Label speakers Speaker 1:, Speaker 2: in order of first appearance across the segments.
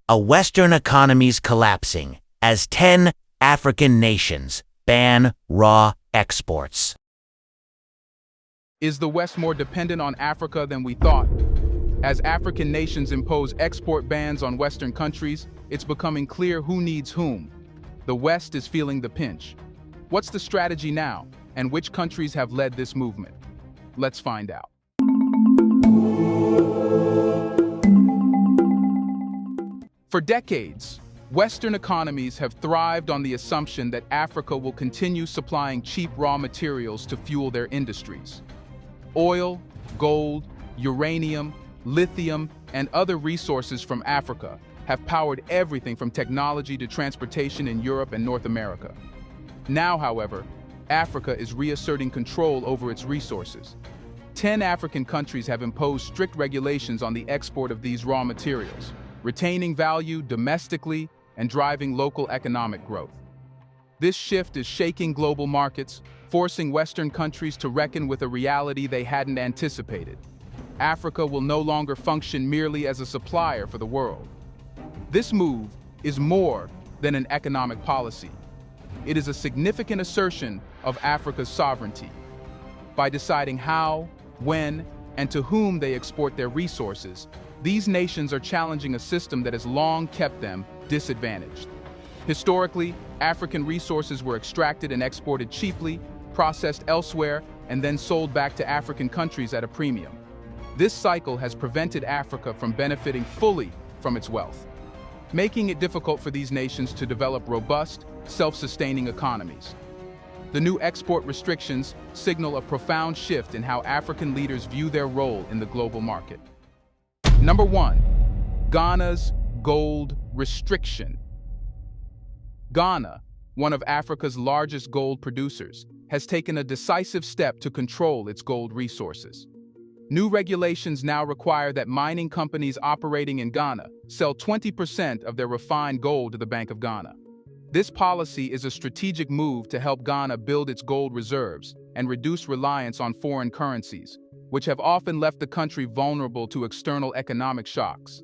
Speaker 1: A Western economy's collapsing as 10 African nations ban raw exports.
Speaker 2: Is the West more dependent on Africa than we thought? As African nations impose export bans on Western countries, it's becoming clear who needs whom. The West is feeling the pinch. What's the strategy now, and which countries have led this movement? Let's find out. For decades, Western economies have thrived on the assumption that Africa will continue supplying cheap raw materials to fuel their industries. Oil, gold, uranium, lithium, and other resources from Africa have powered everything from technology to transportation in Europe and North America. Now, however, Africa is reasserting control over its resources. 10 African countries have imposed strict regulations on the export of these raw materials, retaining value domestically and driving local economic growth. This shift is shaking global markets, forcing Western countries to reckon with a reality they hadn't anticipated. Africa will no longer function merely as a supplier for the world. This move is more than an economic policy. It is a significant assertion of Africa's sovereignty. By deciding how, when, and to whom they export their resources, these nations are challenging a system that has long kept them disadvantaged. Historically, African resources were extracted and exported cheaply, processed elsewhere, and then sold back to African countries at a premium. This cycle has prevented Africa from benefiting fully from its wealth, making it difficult for these nations to develop robust, self-sustaining economies. The new export restrictions signal a profound shift in how African leaders view their role in the global market. Number 1. Ghana's gold restriction. Ghana, one of Africa's largest gold producers, has taken a decisive step to control its gold resources. New regulations now require that mining companies operating in Ghana sell 20% of their refined gold to the Bank of Ghana. This policy is a strategic move to help Ghana build its gold reserves and reduce reliance on foreign currencies, which have often left the country vulnerable to external economic shocks.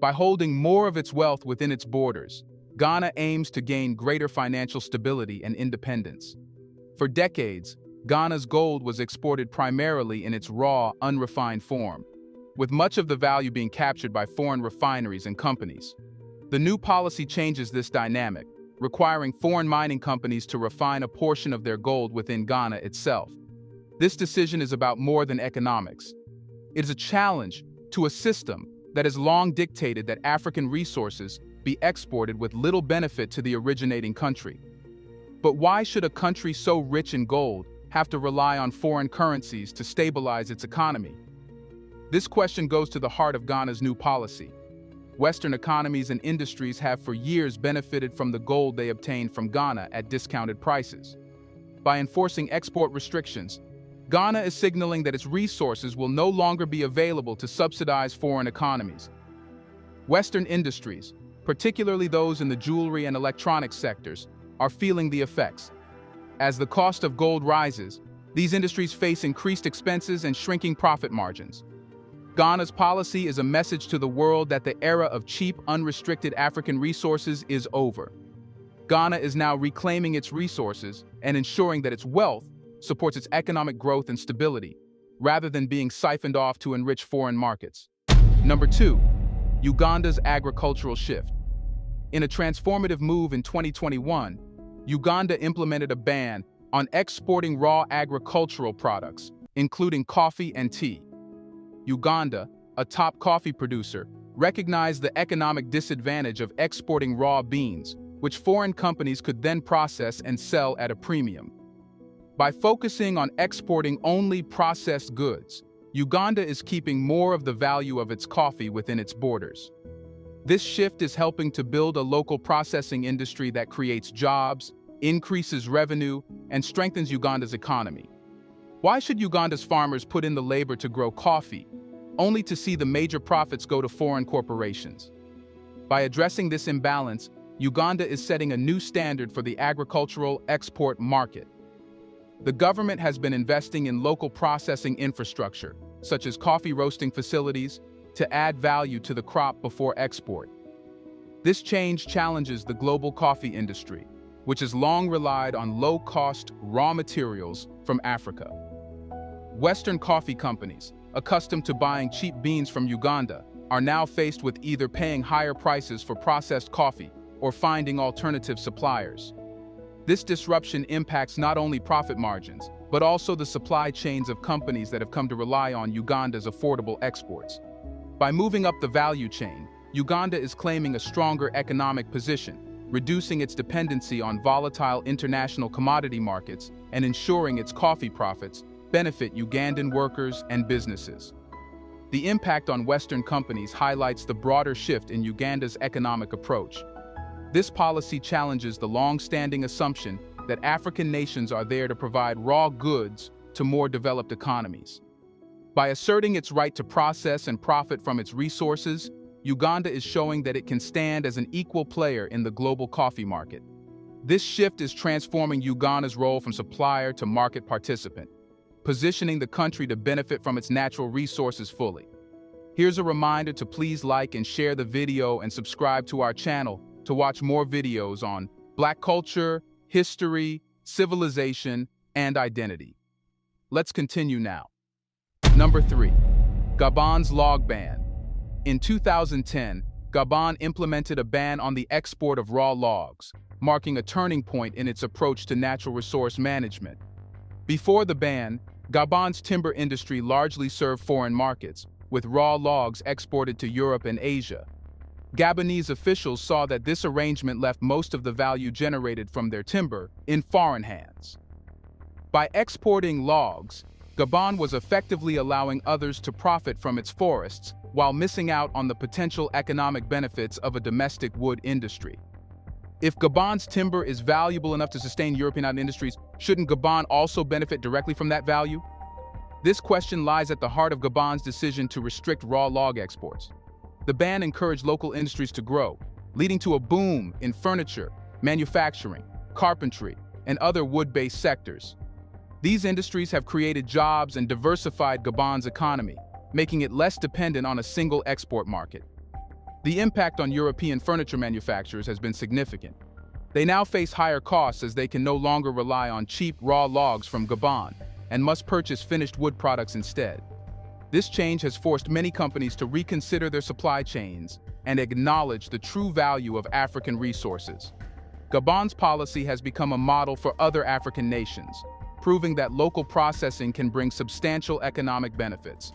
Speaker 2: By holding more of its wealth within its borders, Ghana aims to gain greater financial stability and independence. For decades, Ghana's gold was exported primarily in its raw, unrefined form, with much of the value being captured by foreign refineries and companies. The new policy changes this dynamic, requiring foreign mining companies to refine a portion of their gold within Ghana itself. This decision is about more than economics. It is a challenge to a system that has long dictated that African resources be exported with little benefit to the originating country. But why should a country so rich in gold have to rely on foreign currencies to stabilize its economy? This question goes to the heart of Ghana's new policy. Western economies and industries have for years benefited from the gold they obtained from Ghana at discounted prices. By enforcing export restrictions, Ghana is signaling that its resources will no longer be available to subsidize foreign economies. Western industries, particularly those in the jewelry and electronics sectors, are feeling the effects. As the cost of gold rises, these industries face increased expenses and shrinking profit margins. Ghana's policy is a message to the world that the era of cheap, unrestricted African resources is over. Ghana is now reclaiming its resources and ensuring that its wealth supports its economic growth and stability, rather than being siphoned off to enrich foreign markets. Number 2. Uganda's agricultural shift. In a transformative move in 2021, Uganda implemented a ban on exporting raw agricultural products, including coffee and tea. Uganda, a top coffee producer, recognized the economic disadvantage of exporting raw beans, which foreign companies could then process and sell at a premium. By focusing on exporting only processed goods, Uganda is keeping more of the value of its coffee within its borders. This shift is helping to build a local processing industry that creates jobs, increases revenue, and strengthens Uganda's economy. Why should Uganda's farmers put in the labor to grow coffee, only to see the major profits go to foreign corporations? By addressing this imbalance, Uganda is setting a new standard for the agricultural export market. The government has been investing in local processing infrastructure, such as coffee roasting facilities, to add value to the crop before export. This change challenges the global coffee industry, which has long relied on low-cost raw materials from Africa. Western coffee companies, accustomed to buying cheap beans from Uganda, are now faced with either paying higher prices for processed coffee or finding alternative suppliers. This disruption impacts not only profit margins, but also the supply chains of companies that have come to rely on Uganda's affordable exports. By moving up the value chain, Uganda is claiming a stronger economic position, reducing its dependency on volatile international commodity markets and ensuring its coffee profits benefit Ugandan workers and businesses. The impact on Western companies highlights the broader shift in Uganda's economic approach. This policy challenges the long-standing assumption that African nations are there to provide raw goods to more developed economies. By asserting its right to process and profit from its resources, Uganda is showing that it can stand as an equal player in the global coffee market. This shift is transforming Uganda's role from supplier to market participant, positioning the country to benefit from its natural resources fully. Here's a reminder to please like and share the video and subscribe to our channel to watch more videos on Black culture, history, civilization, and identity. Let's continue now. Number 3. Gabon's log ban. In 2010, Gabon implemented a ban on the export of raw logs, marking a turning point in its approach to natural resource management. Before the ban, Gabon's timber industry largely served foreign markets, with raw logs exported to Europe and Asia. Gabonese officials saw that this arrangement left most of the value generated from their timber in foreign hands. By exporting logs, Gabon was effectively allowing others to profit from its forests while missing out on the potential economic benefits of a domestic wood industry. If Gabon's timber is valuable enough to sustain European industries, shouldn't Gabon also benefit directly from that value? This question lies at the heart of Gabon's decision to restrict raw log exports. The ban encouraged local industries to grow, leading to a boom in furniture, manufacturing, carpentry, and other wood-based sectors. These industries have created jobs and diversified Gabon's economy, making it less dependent on a single export market. The impact on European furniture manufacturers has been significant. They now face higher costs as they can no longer rely on cheap raw logs from Gabon and must purchase finished wood products instead. This change has forced many companies to reconsider their supply chains and acknowledge the true value of African resources. Gabon's policy has become a model for other African nations, proving that local processing can bring substantial economic benefits.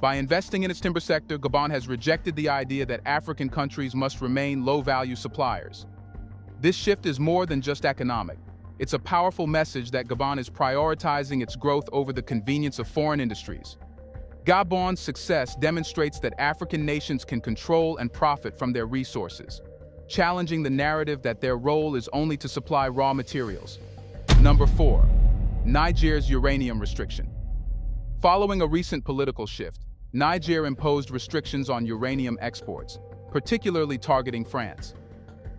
Speaker 2: By investing in its timber sector, Gabon has rejected the idea that African countries must remain low-value suppliers. This shift is more than just economic. It's a powerful message that Gabon is prioritizing its growth over the convenience of foreign industries. Gabon's success demonstrates that African nations can control and profit from their resources, challenging the narrative that their role is only to supply raw materials. Number 4. Niger's uranium restriction. Following a recent political shift, Niger imposed restrictions on uranium exports, particularly targeting France.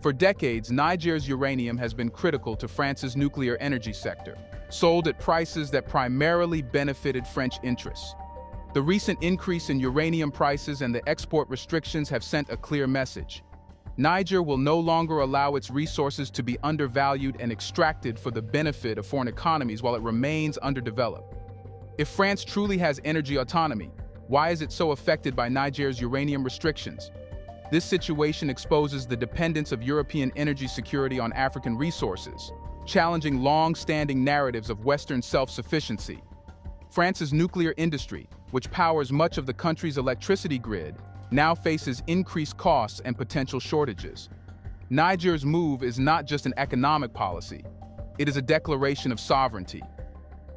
Speaker 2: For decades, Niger's uranium has been critical to France's nuclear energy sector, sold at prices that primarily benefited French interests. The recent increase in uranium prices and the export restrictions have sent a clear message. Niger will no longer allow its resources to be undervalued and extracted for the benefit of foreign economies while it remains underdeveloped. If France truly has energy autonomy, why is it so affected by Niger's uranium restrictions? This situation exposes the dependence of European energy security on African resources, challenging long-standing narratives of Western self-sufficiency. France's nuclear industry, which powers much of the country's electricity grid, now faces increased costs and potential shortages. Niger's move is not just an economic policy, it is a declaration of sovereignty.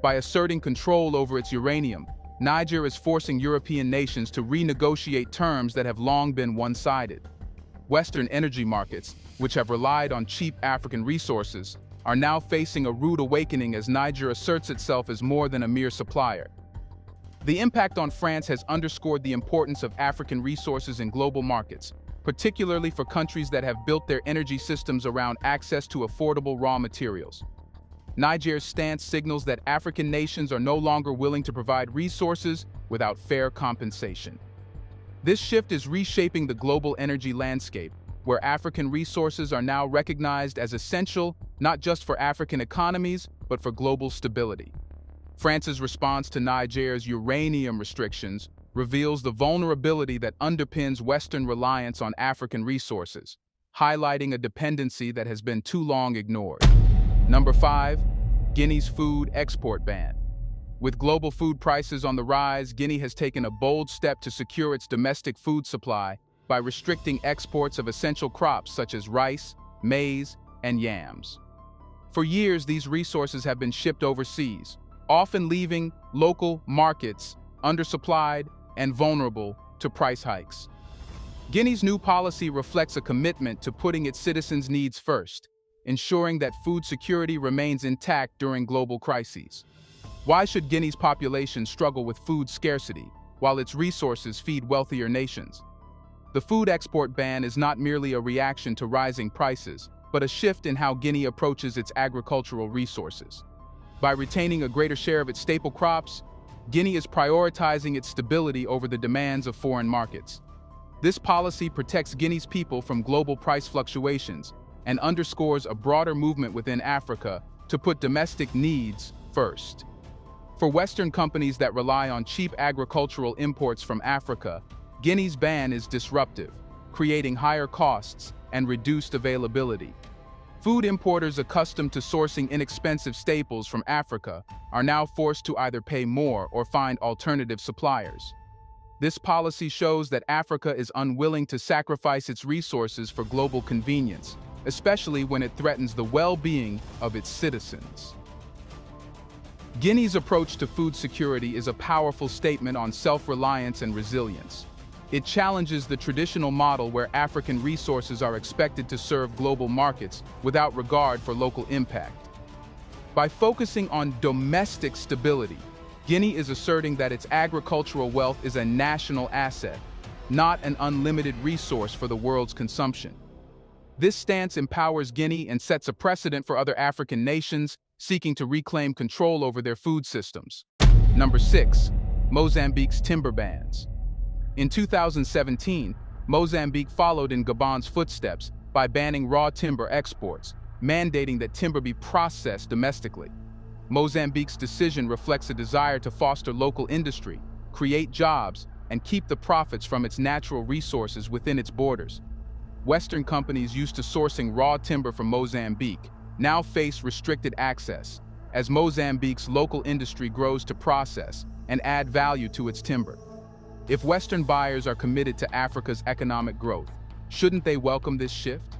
Speaker 2: By asserting control over its uranium, Niger is forcing European nations to renegotiate terms that have long been one-sided. Western energy markets, which have relied on cheap African resources, are now facing a rude awakening as Niger asserts itself as more than a mere supplier. The impact on France has underscored the importance of African resources in global markets, particularly for countries that have built their energy systems around access to affordable raw materials. Niger's stance signals that African nations are no longer willing to provide resources without fair compensation. This shift is reshaping the global energy landscape, where African resources are now recognized as essential not just for African economies, but for global stability. France's response to Niger's uranium restrictions reveals the vulnerability that underpins Western reliance on African resources, highlighting a dependency that has been too long ignored. Number 5. Guinea's food export ban. With global food prices on the rise, Guinea has taken a bold step to secure its domestic food supply by restricting exports of essential crops such as rice, maize, and yams. For years, these resources have been shipped overseas, often leaving local markets undersupplied and vulnerable to price hikes. Guinea's new policy reflects a commitment to putting its citizens' needs first, ensuring that food security remains intact during global crises. Why should Guinea's population struggle with food scarcity while its resources feed wealthier nations? The food export ban is not merely a reaction to rising prices, but a shift in how Guinea approaches its agricultural resources. By retaining a greater share of its staple crops, Guinea is prioritizing its stability over the demands of foreign markets. This policy protects Guinea's people from global price fluctuations and underscores a broader movement within Africa to put domestic needs first. For Western companies that rely on cheap agricultural imports from Africa, Guinea's ban is disruptive, creating higher costs and reduced availability. Food importers accustomed to sourcing inexpensive staples from Africa are now forced to either pay more or find alternative suppliers. This policy shows that Africa is unwilling to sacrifice its resources for global convenience, especially when it threatens the well-being of its citizens. Guinea's approach to food security is a powerful statement on self-reliance and resilience. It challenges the traditional model where African resources are expected to serve global markets without regard for local impact. By focusing on domestic stability, Guinea is asserting that its agricultural wealth is a national asset, not an unlimited resource for the world's consumption. This stance empowers Guinea and sets a precedent for other African nations seeking to reclaim control over their food systems. Number 6. Mozambique's timber bans. In 2017, Mozambique followed in Gabon's footsteps by banning raw timber exports, mandating that timber be processed domestically. Mozambique's decision reflects a desire to foster local industry, create jobs, and keep the profits from its natural resources within its borders. Western companies used to sourcing raw timber from Mozambique now face restricted access, as Mozambique's local industry grows to process and add value to its timber. If Western buyers are committed to Africa's economic growth, shouldn't they welcome this shift?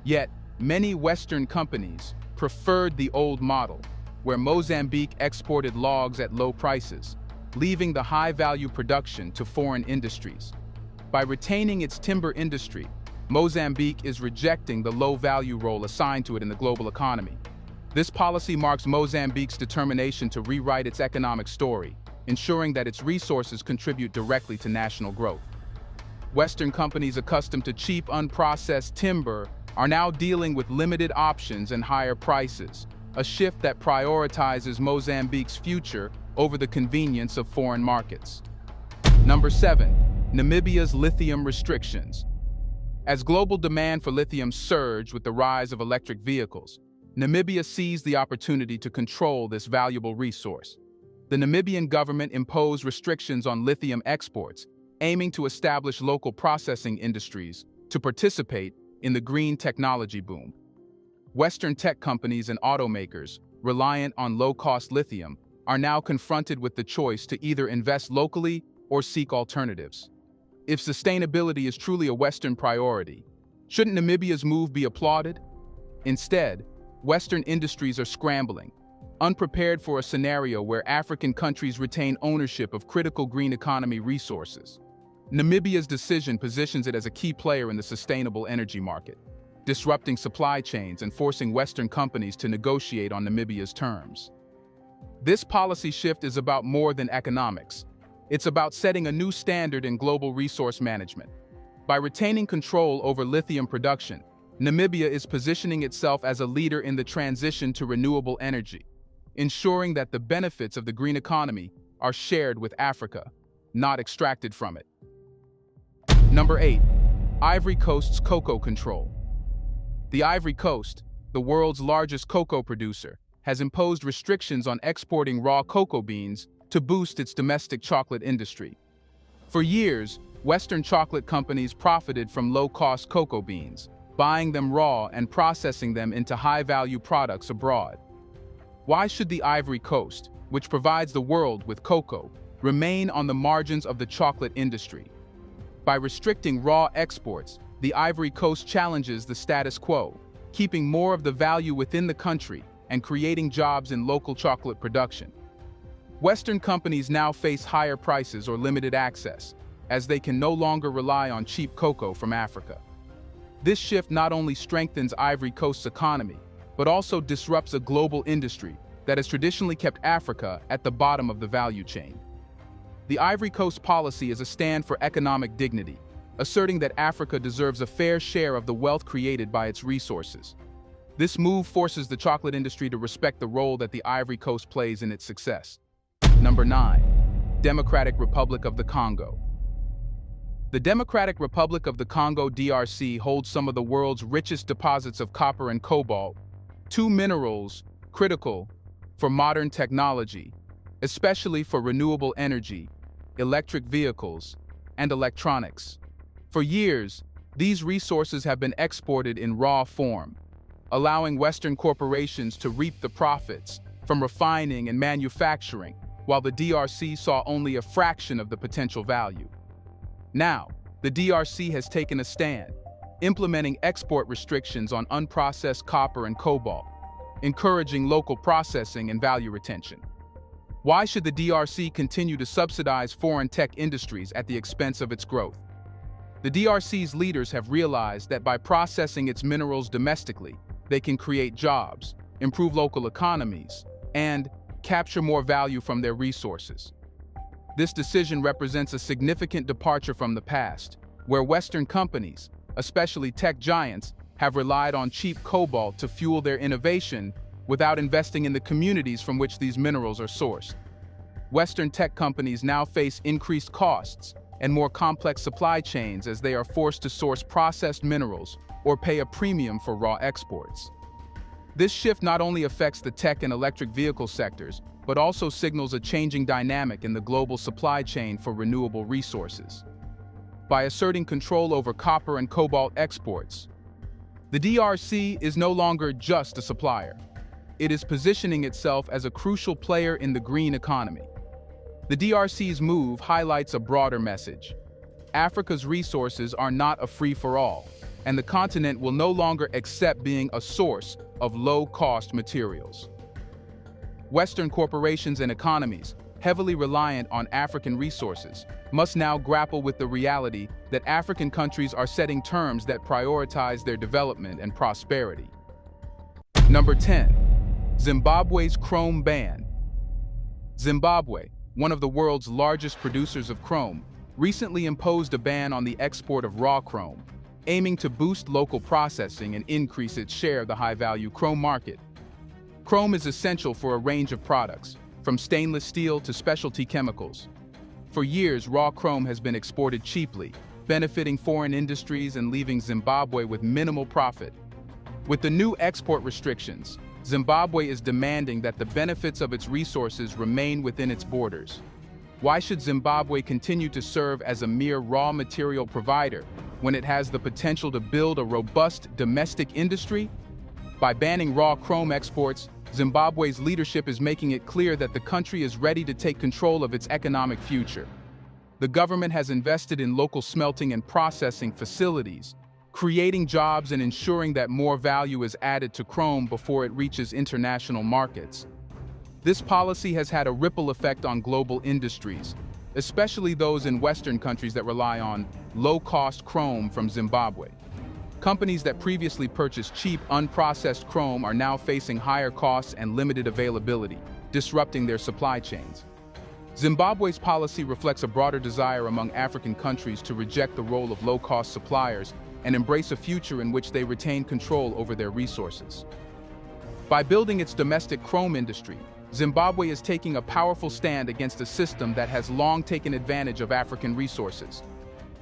Speaker 2: Yet, many Western companies preferred the old model, where Mozambique exported logs at low prices, leaving the high-value production to foreign industries. By retaining its timber industry, Mozambique is rejecting the low-value role assigned to it in the global economy. This policy marks Mozambique's determination to rewrite its economic story, ensuring that its resources contribute directly to national growth. Western companies accustomed to cheap, unprocessed timber are now dealing with limited options and higher prices, a shift that prioritizes Mozambique's future over the convenience of foreign markets. Number 7. Namibia's lithium restrictions. As global demand for lithium surged with the rise of electric vehicles, Namibia seized the opportunity to control this valuable resource. The Namibian government imposed restrictions on lithium exports, aiming to establish local processing industries to participate in the green technology boom. Western tech companies and automakers, reliant on low-cost lithium, are now confronted with the choice to either invest locally or seek alternatives. If sustainability is truly a Western priority, shouldn't Namibia's move be applauded? Instead, Western industries are scrambling, unprepared for a scenario where African countries retain ownership of critical green economy resources. Namibia's decision positions it as a key player in the sustainable energy market, disrupting supply chains and forcing Western companies to negotiate on Namibia's terms. This policy shift is about more than economics. It's about setting a new standard in global resource management. By retaining control over lithium production, Namibia is positioning itself as a leader in the transition to renewable energy, ensuring that the benefits of the green economy are shared with Africa, not extracted from it. Number 8. Ivory Coast's cocoa control. The Ivory Coast, the world's largest cocoa producer, has imposed restrictions on exporting raw cocoa beans to boost its domestic chocolate industry. For years, Western chocolate companies profited from low-cost cocoa beans, buying them raw and processing them into high-value products abroad. Why should the Ivory Coast, which provides the world with cocoa, remain on the margins of the chocolate industry? By restricting raw exports, the Ivory Coast challenges the status quo, keeping more of the value within the country and creating jobs in local chocolate production. Western companies now face higher prices or limited access, as they can no longer rely on cheap cocoa from Africa. This shift not only strengthens Ivory Coast's economy, but also disrupts a global industry that has traditionally kept Africa at the bottom of the value chain. The Ivory Coast policy is a stand for economic dignity, asserting that Africa deserves a fair share of the wealth created by its resources. This move forces the chocolate industry to respect the role that the Ivory Coast plays in its success. Number 9. Democratic Republic of the Congo. The Democratic Republic of the Congo (DRC) holds some of the world's richest deposits of copper and cobalt, two minerals critical for modern technology, especially for renewable energy, electric vehicles, and electronics. For years, these resources have been exported in raw form, allowing Western corporations to reap the profits from refining and manufacturing, while the DRC saw only a fraction of the potential value. Now, the DRC has taken a stand, implementing export restrictions on unprocessed copper and cobalt, encouraging local processing and value retention. Why should the DRC continue to subsidize foreign tech industries at the expense of its growth? The DRC's leaders have realized that by processing its minerals domestically, they can create jobs, improve local economies, and capture more value from their resources. This decision represents a significant departure from the past, where Western companies, especially tech giants, have relied on cheap cobalt to fuel their innovation without investing in the communities from which these minerals are sourced. Western tech companies now face increased costs and more complex supply chains as they are forced to source processed minerals or pay a premium for raw exports. This shift not only affects the tech and electric vehicle sectors, but also signals a changing dynamic in the global supply chain for renewable resources. By asserting control over copper and cobalt exports, the DRC is no longer just a supplier. It is positioning itself as a crucial player in the green economy. The DRC's move highlights a broader message. Africa's resources are not a free-for-all, and the continent will no longer accept being a source of low-cost materials. Western corporations and economies, heavily reliant on African resources, must now grapple with the reality that African countries are setting terms that prioritize their development and prosperity. Number 10. Zimbabwe's chrome ban. Zimbabwe, one of the world's largest producers of chrome, recently imposed a ban on the export of raw chrome, aiming to boost local processing and increase its share of the high-value chrome market. Chrome is essential for a range of products, from stainless steel to specialty chemicals. For years, raw chrome has been exported cheaply, benefiting foreign industries and leaving Zimbabwe with minimal profit. With the new export restrictions, Zimbabwe is demanding that the benefits of its resources remain within its borders. Why should Zimbabwe continue to serve as a mere raw material provider when it has the potential to build a robust domestic industry? By banning raw chrome exports, Zimbabwe's leadership is making it clear that the country is ready to take control of its economic future. The government has invested in local smelting and processing facilities, creating jobs and ensuring that more value is added to chrome before it reaches international markets. This policy has had a ripple effect on global industries, especially those in Western countries that rely on low-cost chrome from Zimbabwe. Companies that previously purchased cheap, unprocessed chrome are now facing higher costs and limited availability, disrupting their supply chains. Zimbabwe's policy reflects a broader desire among African countries to reject the role of low-cost suppliers and embrace a future in which they retain control over their resources. By building its domestic chrome industry, Zimbabwe is taking a powerful stand against a system that has long taken advantage of African resources.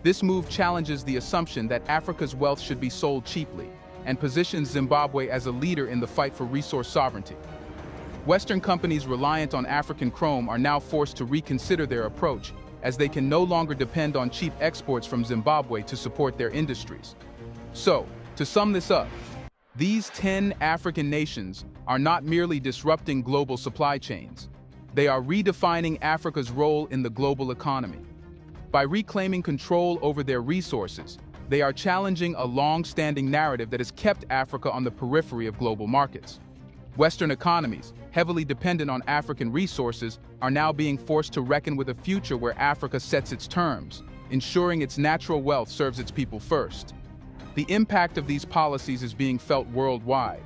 Speaker 2: This move challenges the assumption that Africa's wealth should be sold cheaply and positions Zimbabwe as a leader in the fight for resource sovereignty. Western companies reliant on African chrome are now forced to reconsider their approach, as they can no longer depend on cheap exports from Zimbabwe to support their industries. So, to sum this up, these 10 African nations are not merely disrupting global supply chains. They are redefining Africa's role in the global economy. By reclaiming control over their resources, they are challenging a long-standing narrative that has kept Africa on the periphery of global markets. Western economies, heavily dependent on African resources, are now being forced to reckon with a future where Africa sets its terms, ensuring its natural wealth serves its people first. The impact of these policies is being felt worldwide.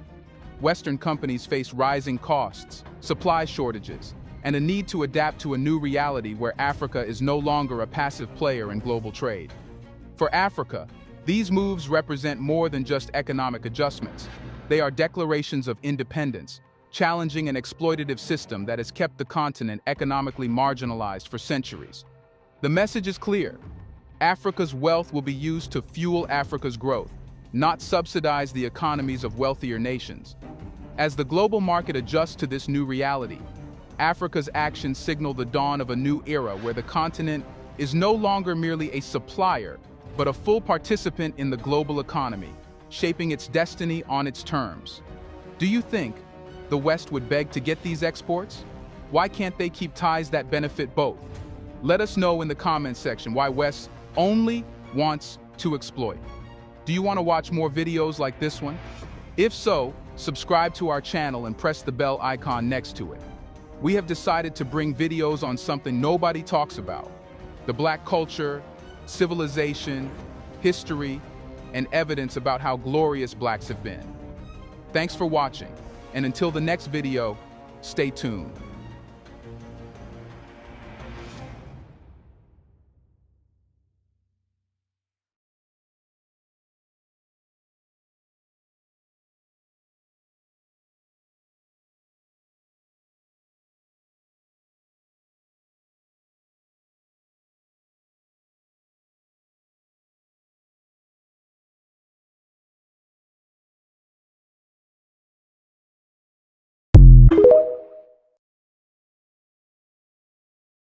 Speaker 2: Western companies face rising costs, supply shortages, and a need to adapt to a new reality where Africa is no longer a passive player in global trade. For Africa, these moves represent more than just economic adjustments. They are declarations of independence, challenging an exploitative system that has kept the continent economically marginalized for centuries. The message is clear. Africa's wealth will be used to fuel Africa's growth, not subsidize the economies of wealthier nations. As the global market adjusts to this new reality, Africa's actions signal the dawn of a new era where the continent is no longer merely a supplier, but a full participant in the global economy, shaping its destiny on its terms. Do you think the West would beg to get these exports? Why can't they keep ties that benefit both? Let us know in the comments section why West only wants to exploit. Do you want to watch more videos like this one? If so, subscribe to our channel and press the bell icon next to it. We have decided to bring videos on something nobody talks about: the Black culture, civilization, history, and evidence about how glorious Blacks have been. Thanks for watching, and until the next video, stay tuned.